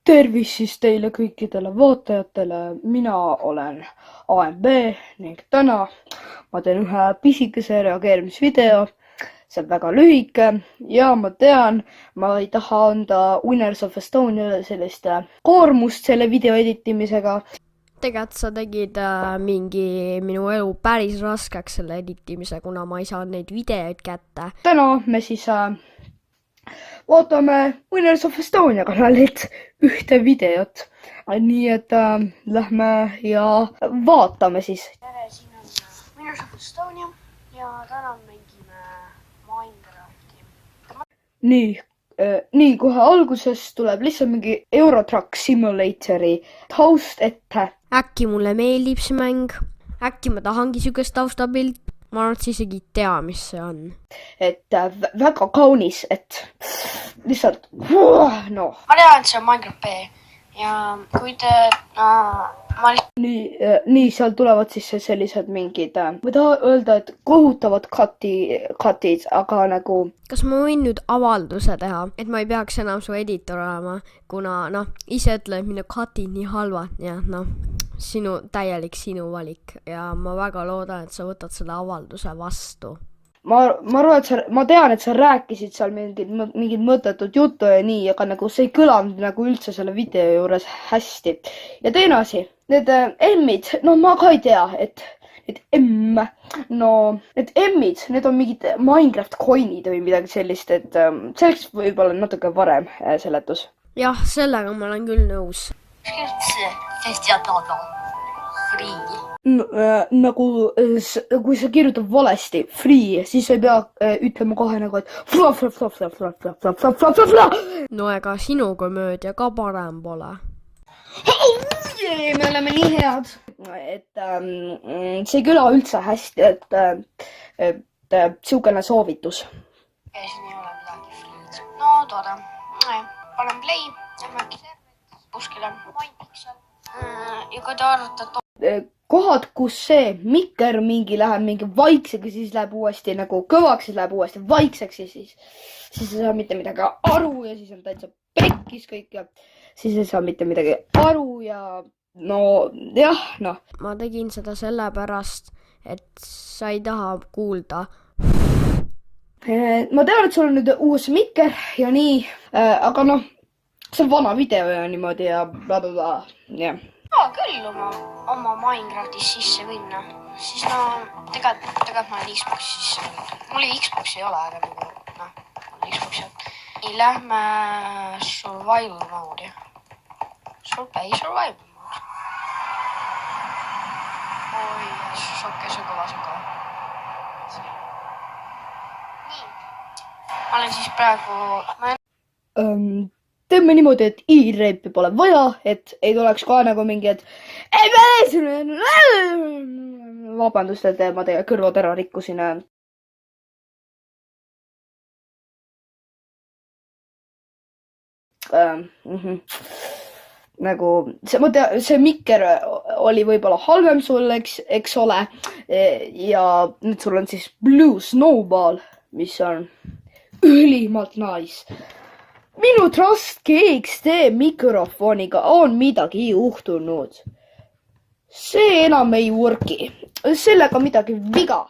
Tervis siis teile kõikidele vaatajatele, mina olen AMB ning täna ma teen ühe pisikese reageerimisvideo. See on väga lühike ja ma tean, ma ei taha anda Winners of Estoniale sellist koormust selle video editimisega. Tegelikult sa tegid mingi minu elu päris raskeks selle editimise, kuna ma ei saa neid videoid kätte. Täna me siis vaatame Winners of Estonia kanalilt ühte videot. Nii et lähme ja vaatame siis. Tere, siin on Winners of Estonia ja täna mängime Minecrafti. Nii kohe alguses tuleb lihtsalt mingi Eurotruck Simulatori taust ette. Äkki mulle meeldib see mäng, äkki ma tahangi sükest taustapilt, ma arvan, et isegi ei tea, mis see on. Et väga kaunis, et lihtsalt no. Ma tean, et see on Minecraft B ja kui te Nii seal tulevad siis sellised mingid, ma tahan öelda, et kohutavad cutid, aga nagu... Kas ma võin nüüd avalduse teha, et ma ei peaks enam su editor olema, kuna ise ütle, et minu cutid nii halvad ja täielik sinu valik ja ma väga loodan, et sa võtad selle avalduse vastu. Ma arvan, et ma tean, et sa rääkisid seal mingid mõttetud juttu ja nii, aga nagu see ei kõlanud nagu üldse selle video juures hästi. Ja teine asi, need emmid, no ma ka ei tea, et need need emmid, need on mingid Minecraft coinid või midagi sellist, et selleks võib-olla natuke varem seletus. Jah, sellega ma olen küll nõus. Nagu kui sa kirjutad valesti free, siis ei pea ütlema kohe nagu, et No ega sinu komöödia ka parem pole. Me oleme nii head, et see ei kõla üldse hästi, et siukene soovitus. Siin ei ole midagi friid. No tore. Panen play ja mäkki servet. Kuskil on Minepixel. Ja kui te arvutate kohad, kus see mikker läheb mingi vaiksega, siis läheb uuesti nagu kõvaks, siis läheb uuesti vaikseks ja siis ei saa mitte midagi aru ja siis on täitsa pekkis kõik ja siis ei saa mitte midagi aru ja noh. Ma tegin seda sellepärast, et sa ei taha kuulda. Ma tean, et sul on nüüd uus mikker ja nii, aga see on vana video ja niimoodi ja blablabla, jah. Küll oma Minecraftis sisse minna, siis tegelikult ma olen Xboxi sisse minna. Mul Xboxi ei ole, aga mul on Xboxi. Nii, lähme survival moodi. Survival moodi. Oi, see kõva. Nii, ma olen siis praegu... Teeme niimoodi, et i-reipi pole vaja, et ei tuleks ka nagu mingi, et vabandust, et ma teie kõrvad ära rikkusin. Nagu see mikker oli võib-olla halvem sul, eks ole, ja nüüd sul on siis Blue Snowball, mis on ülimalt nice. Minu Trust GXD mikrofoniga on midagi juhtunud. See enam ei worki. Sellega midagi viga.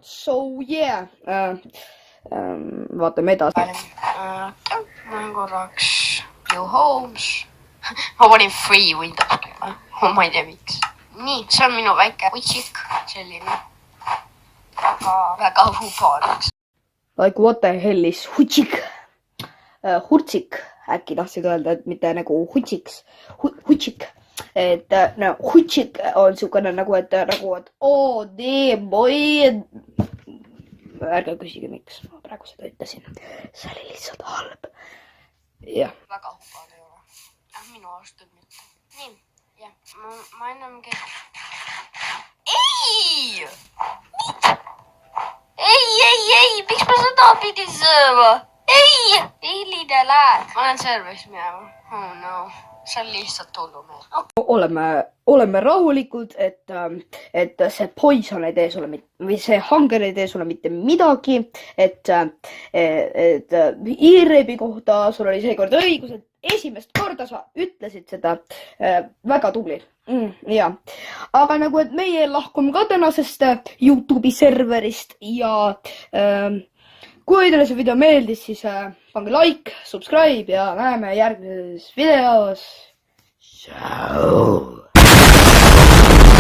So yeah. Vaatame edasi. Ma korraks Blue Homes. Ma panin free Windows. Ma ei tea miks. Nii, see on minu väike hutsik. Selline väga hubaniks. Like what the hell is hutsik? Hutsik, äkki tahtsid öelda, et mitte nagu hutsiks, hutsik, et hutsik on siukene nagu, et damn boy, ärge küsige miks, ma praegu seda ütlesin, see oli lihtsalt halb, jah. Väga hubad ei ole, minu arust küll mitte. Nii, jah, ma ennemgi... Ei, miks ma seda pidin sööma? ei, Hillide lähed. Ma olen servis minema. Oh no, see on lihtsalt hullumeelne. oleme rahulikud, et see poison ei tee sulle või see hanger ei tee sulle mitte midagi, et e-reebi kohta sul oli seekord õigus, et esimest korda sa ütlesid seda. Väga tubli. Ja, aga nagu, et meie lahkume ka tänasest YouTube'i serverist ja kui teile see video meeldis, siis pange like, subscribe ja näeme järgmises videos. Tšau!